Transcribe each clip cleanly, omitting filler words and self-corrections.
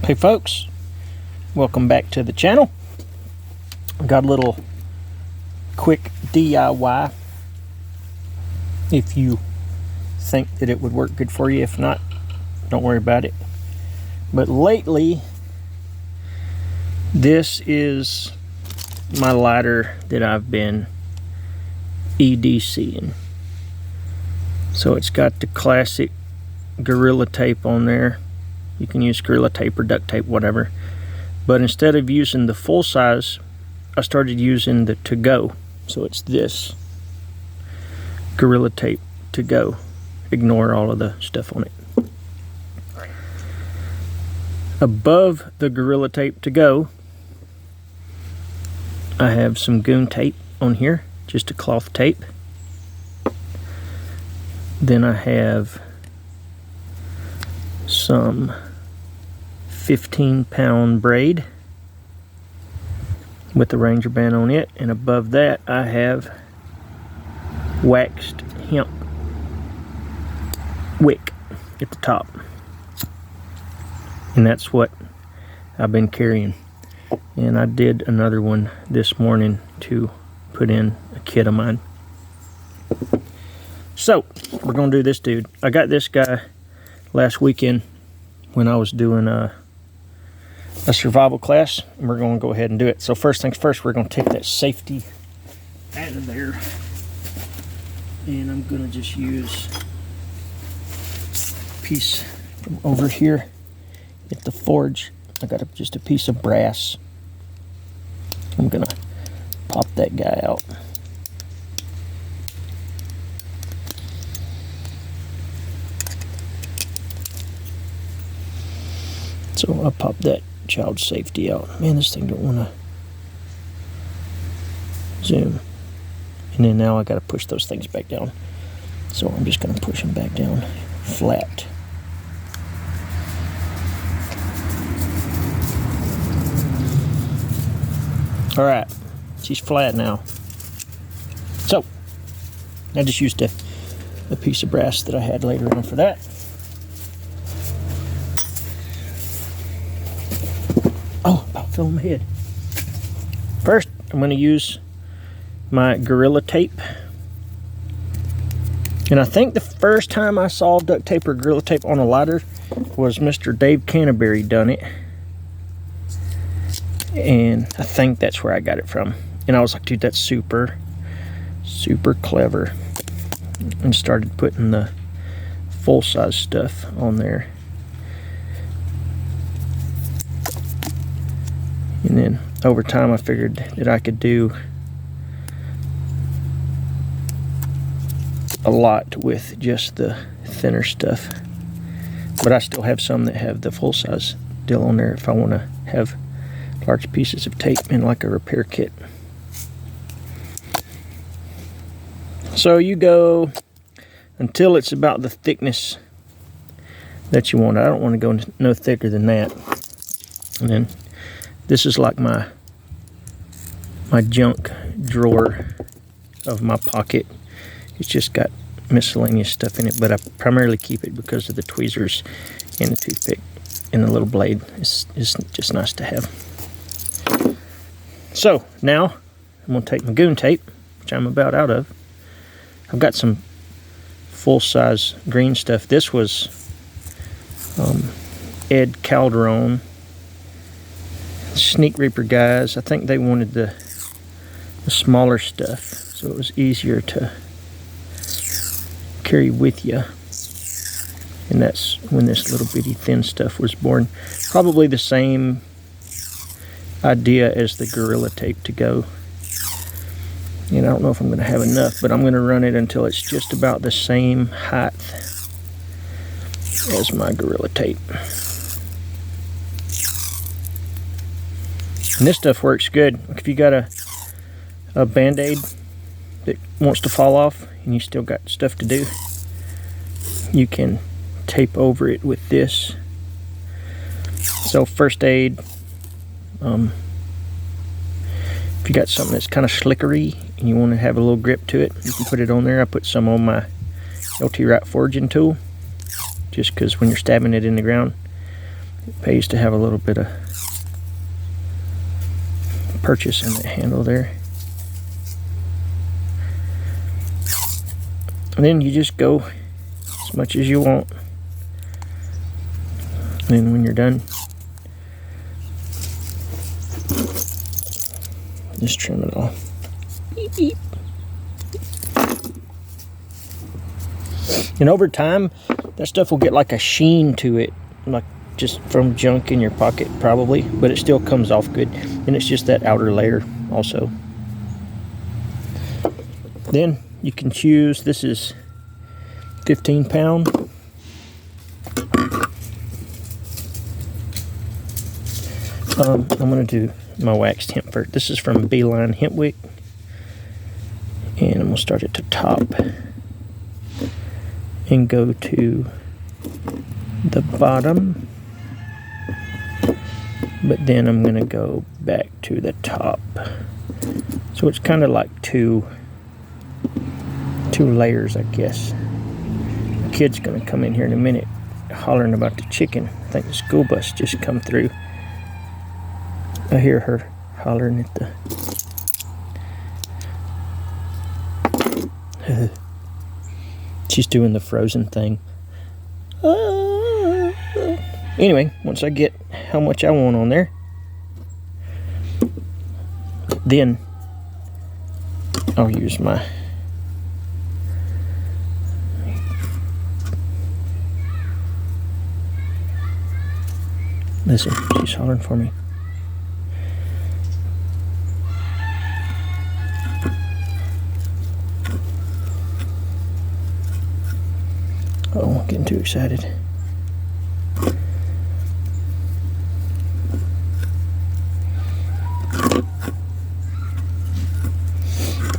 Hey folks, welcome back to the channel. Got a little quick DIY if you think that it would work good for you. If not, don't worry about it. But lately, this is my lighter that I've been EDCing. So it's got the classic Gorilla Tape on there. You can use Gorilla Tape or duct tape, whatever. But instead of using the full size, I started using the to go. So it's this Gorilla Tape to go. Ignore all of the stuff on it. Above the Gorilla Tape to go, I have some goon tape on here, just a cloth tape. Then I have some 15-pound braid with the Ranger band on it, and above that I have waxed hemp wick at the top, and that's what I've been carrying. And I did another one this morning to put in a kit of mine. So we're gonna do this dude. I got this guy last weekend when I was doing a survival class, and we're going to go ahead and do it. So first things first, we're going to take that safety out of there, and I'm going to just use a piece from over here at the forge. I got just a piece of brass. I'm going to pop that guy out. So I popped that child safety out. Man, this thing don't want to zoom. And then now I got to push those things back down. So I'm just going to push them back down flat. All right, she's flat now. So I just used a piece of brass that I had later on for that. Oh, about fell on my head. First, I'm going to use my Gorilla Tape. And I think the first time I saw duct tape or Gorilla Tape on a lighter was Mr. Dave Canterbury done it. And I think that's where I got it from. And I was like, dude, that's super, super clever. And started putting the full-size stuff on there. And then over time I figured that I could do a lot with just the thinner stuff. But I still have some that have the full size deal on there if I want to have large pieces of tape in like a repair kit. So you go until it's about the thickness that you want. I don't want to go no thicker than that. And then this is like my junk drawer of my pocket. It's just got miscellaneous stuff in it, but I primarily keep it because of the tweezers and the toothpick and the little blade. It's just nice to have. So now I'm gonna take my goon tape, which I'm about out of. I've got some full-size green stuff. This was Ed Calderon, Sneak Reaper guys. I think they wanted the smaller stuff, so it was easier to carry with you. And that's when this little bitty thin stuff was born. Probably the same idea as the Gorilla Tape to go. And I don't know if I'm going to have enough, but I'm going to run it until it's just about the same height as my Gorilla Tape. And this stuff works good. If you got a Band-Aid that wants to fall off and you still got stuff to do, you can tape over it with this. So first aid, if you got something that's kind of slickery and you want to have a little grip to it, you can put it on there. I put some on my LT Wright forging tool just because when you're stabbing it in the ground, It pays to have a little bit of purchase in that handle there. And then you just go as much as you want. And then when you're done, just trim it off. Beep, beep. And over time, that stuff will get like a sheen to it, like just from junk in your pocket probably, but it still comes off good. And it's just that outer layer also. Then you can choose, this is 15 pound. I'm going to do my waxed hemp first. This is from Beeline Hemp Wick. And I'm going to start at the top and go to the bottom. But then I'm going to go back to the top. So it's kind of like two layers, I guess. The kid's going to come in here in a minute hollering about the chicken. I think the school bus just come through. I hear her hollering at the... She's doing the frozen thing. Anyway, once I get how much I want on there, then I'll use my... Listen, she's hollering for me. Oh, getting too excited.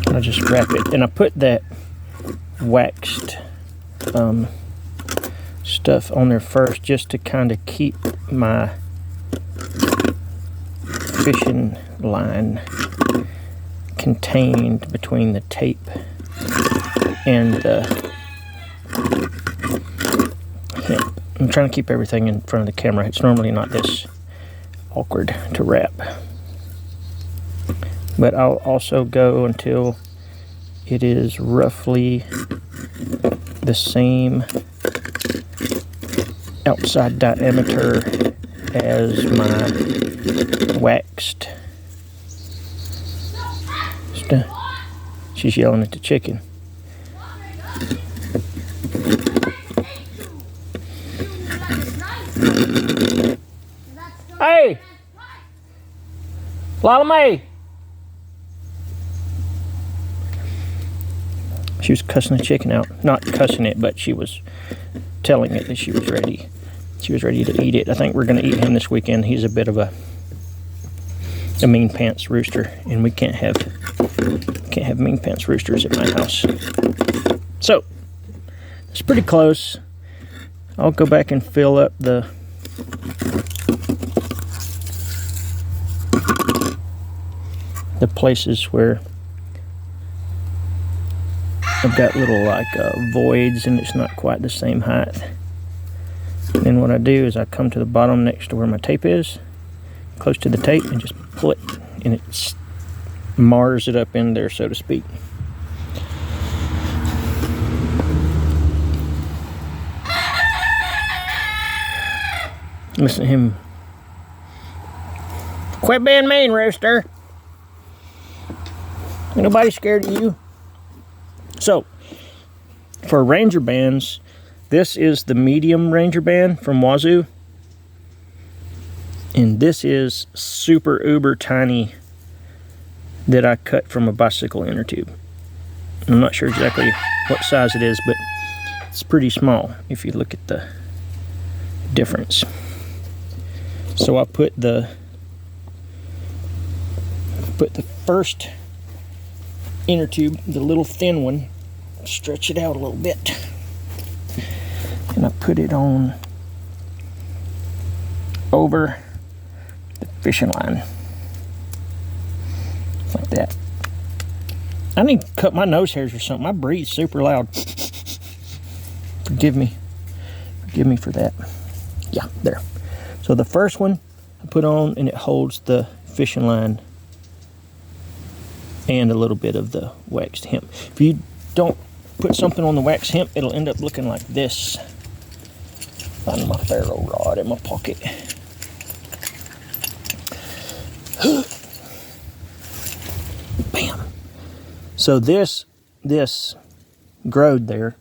I'll just wrap it, and I put that waxed stuff on there first just to kind of keep my fishing line contained between the tape and the hemp. I'm trying to keep everything in front of the camera. It's normally not this awkward to wrap. But I'll also go until it is roughly the same outside diameter as my waxed stuff. She's yelling at the chicken. Hey! Lala Mae! She was cussing the chicken out. Not cussing it, but she was telling it that she was ready. She was ready to eat it. I think we're going to eat him this weekend. He's a bit of a mean pants rooster, and we can't have mean pants roosters at my house. So it's pretty close. I'll go back and fill up the places where I've got little like voids and it's not quite the same height. And then what I do is I come to the bottom next to where my tape is, close to the tape, and just pull it, and it mars it up in there, so to speak. Listen to him. Quit being mean, rooster. Ain't nobody scared of you. So, for Ranger bands, this is the medium Ranger band from Wazoo. And this is super uber tiny that I cut from a bicycle inner tube. I'm not sure exactly what size it is, but it's pretty small if you look at the difference. So I put the first inner tube, the little thin one, stretch it out a little bit, and I put it on over the fishing line like that. I need to cut my nose hairs or something. I breathe super loud. Forgive me for that. Yeah, there. So So the first one I put on, and it holds the fishing line and a little bit of the waxed hemp. If you don't put something on the waxed hemp, it'll end up looking like this. Find my ferro rod in my pocket. Bam. So this growed there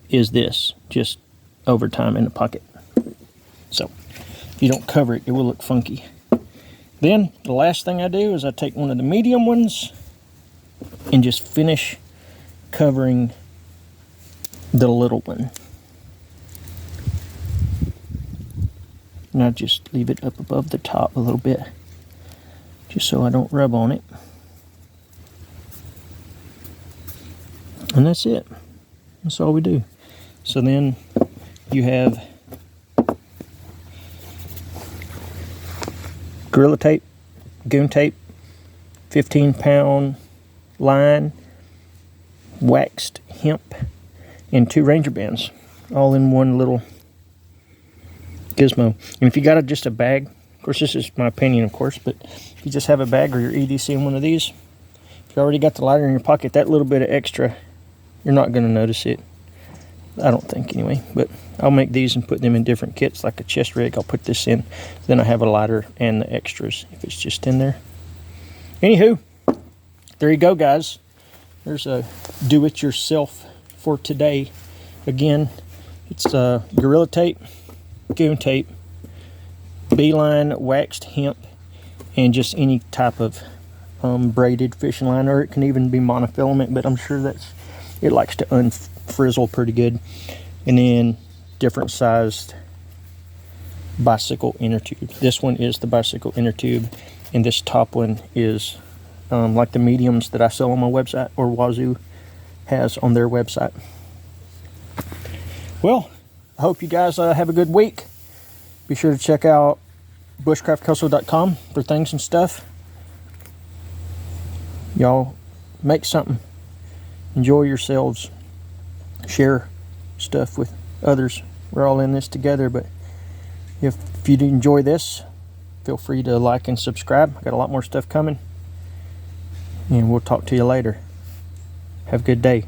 is this, just over time in the pocket. So if you don't cover it, it will look funky. Then the last thing I do is I take one of the medium ones and just finish covering the little one. And I just leave it up above the top a little bit, just so I don't rub on it. And that's it. That's all we do. So then you have Gorilla Tape, Goon Tape, 15-pound line, waxed hemp, and 2 Ranger bands, all in one little gizmo. And if you got just a bag, of course this is my opinion, of course, but if you just have a bag or your EDC in one of these, if you already got the lighter in your pocket, that little bit of extra, you're not going to notice it. I don't think anyway, but I'll make these and put them in different kits, like a chest rig. I'll put this in, then I have a lighter and the extras if it's just in there. Anywho, there you go, guys. There's a do-it-yourself for today. Again, it's Gorilla Tape, Goon Tape, beeline, waxed hemp, and just any type of braided fishing line, or it can even be monofilament, but I'm sure it likes to unfrizzle pretty good. And then different sized bicycle inner tube. This one is the bicycle inner tube, and this top one is like the mediums that I sell on my website, or Wazoo has on their website. Well, I hope you guys have a good week. Be sure to check out bushcraftcoastal.com for things and stuff. Y'all make something. Enjoy yourselves. Share stuff with others. We're all in this together, but if you do enjoy this, feel free to like and subscribe. I got a lot more stuff coming, and we'll talk to you later. Have a good day.